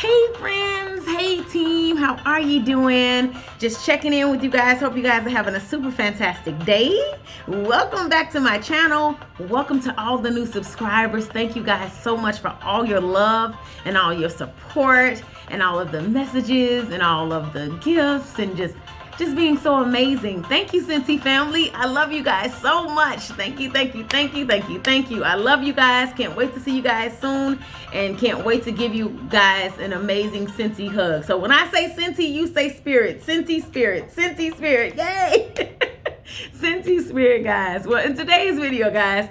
Hey friends, hey team, how are you doing? Just checking in with you guys. Hope you guys are having a super fantastic day. Welcome back to my channel. Welcome to all the new subscribers. Thank you guys so much for all your love and all your support and all of the messages and all of the gifts and just being so amazing. Thank you, Scentsy family. I love you guys so much. Thank you, thank you, thank you, thank you, thank you. I love you guys. Can't wait to see you guys soon and can't wait to give you guys an amazing Scentsy hug. So when I say Scentsy, you say spirit. Scentsy spirit, Scentsy spirit, yay! Scentsy spirit, guys. Well, in today's video, guys,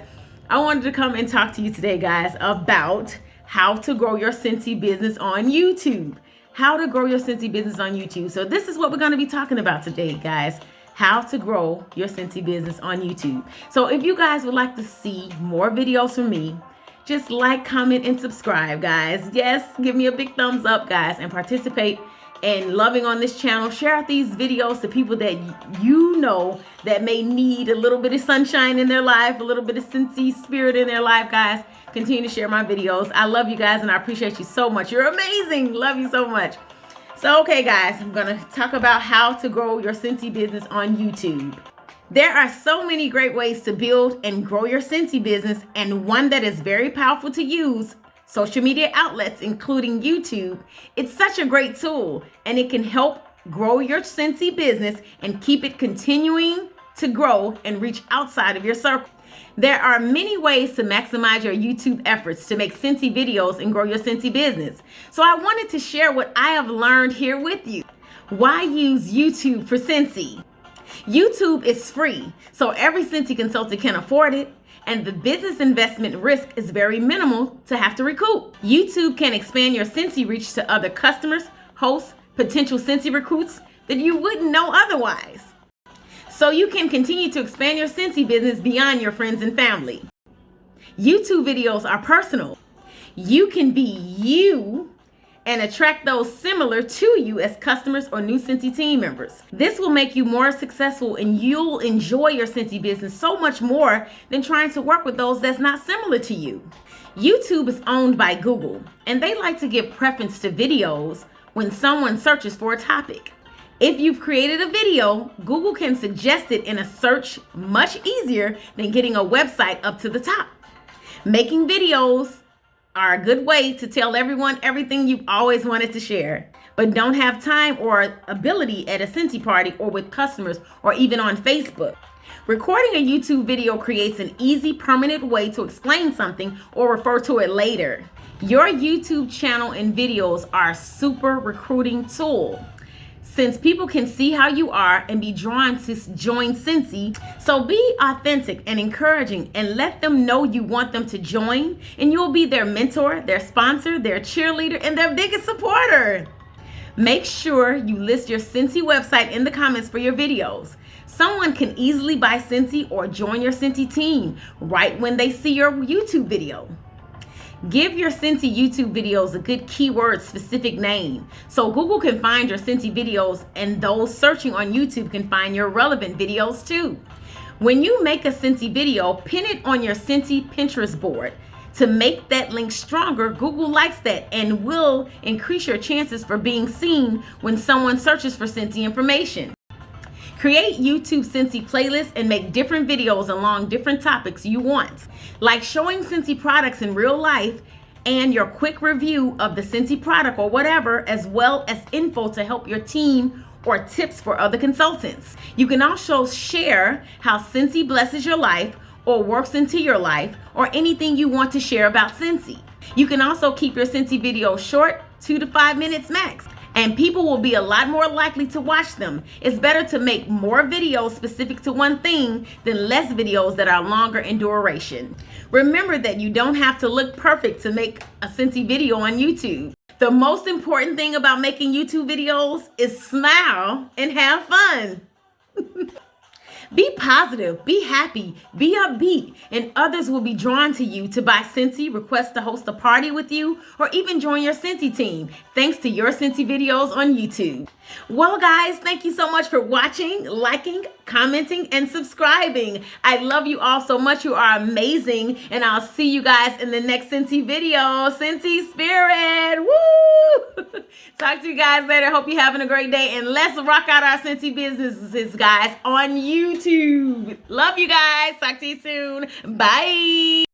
I wanted to come and talk to you today, guys, about how to grow your Scentsy business on YouTube. How to grow your Scentsy business on YouTube. So this is what we're going to be talking about today, guys. How to grow your Scentsy business on YouTube. So if you guys would like to see more videos from me, just like, comment, and subscribe, guys. Yes, give me a big thumbs up, guys, and participate in loving on this channel. Share out these videos to people that you know that may need a little bit of sunshine in their life, a little bit of Scentsy spirit in their life, guys. Continue to share my videos. I love you guys and I appreciate you so much. You're amazing. Love you so much. So, okay, guys, I'm going to talk about how to grow your Scentsy business on YouTube. There are so many great ways to build and grow your Scentsy business, and one that is very powerful to use, social media outlets, including YouTube. It's such a great tool, and it can help grow your Scentsy business and keep it continuing to grow and reach outside of your circle. There are many ways to maximize your YouTube efforts to make Scentsy videos and grow your Scentsy business. So I wanted to share what I have learned here with you. Why use YouTube for Scentsy? YouTube is free, so every Scentsy consultant can afford it, and the business investment risk is very minimal to have to recoup. YouTube can expand your Scentsy reach to other customers, hosts, potential Scentsy recruits that you wouldn't know otherwise. So you can continue to expand your Scentsy business beyond your friends and family. YouTube videos are personal. You can be you and attract those similar to you as customers or new Scentsy team members. This will make you more successful and you'll enjoy your Scentsy business so much more than trying to work with those that's not similar to you. YouTube is owned by Google, and they like to give preference to videos when someone searches for a topic. If you've created a video, Google can suggest it in a search much easier than getting a website up to the top. Making videos are a good way to tell everyone everything you've always wanted to share, but don't have time or ability at a Scentsy party or with customers or even on Facebook. Recording a YouTube video creates an easy, permanent way to explain something or refer to it later. Your YouTube channel and videos are a super recruiting tool, since people can see how you are and be drawn to join Scentsy. So be authentic and encouraging and let them know you want them to join, and you'll be their mentor, their sponsor, their cheerleader, and their biggest supporter. Make sure you list your Scentsy website in the comments for your videos. Someone can easily buy Scentsy or join your Scentsy team right when they see your YouTube video. Give your Scentsy YouTube videos a good keyword specific name so Google can find your Scentsy videos, and those searching on YouTube can find your relevant videos too. When you make a Scentsy video, pin it on your Scentsy Pinterest board. To make that link stronger, Google likes that and will increase your chances for being seen when someone searches for Scentsy information. Create YouTube Scentsy playlists and make different videos along different topics you want, like showing Scentsy products in real life and your quick review of the Scentsy product or whatever, as well as info to help your team or tips for other consultants. You can also share how Scentsy blesses your life or works into your life, or anything you want to share about Scentsy. You can also keep your Scentsy videos short, 2 to 5 minutes max, and people will be a lot more likely to watch them. It's better to make more videos specific to one thing than less videos that are longer in duration. Remember that you don't have to look perfect to make a Scentsy video on YouTube. The most important thing about making YouTube videos is smile and have fun. Be positive, be happy, be upbeat, and others will be drawn to you to buy Scentsy, request to host a party with you, or even join your Scentsy team, thanks to your Scentsy videos on YouTube. Well, guys, thank you so much for watching, liking, commenting, and subscribing. I love you all so much. You are amazing, and I'll see you guys in the next Scentsy video. Scentsy Spirit, woo! Talk to you guys later. Hope you're having a great day. And let's rock out our Scentsy businesses, guys, on YouTube. Love you guys. Talk to you soon. Bye.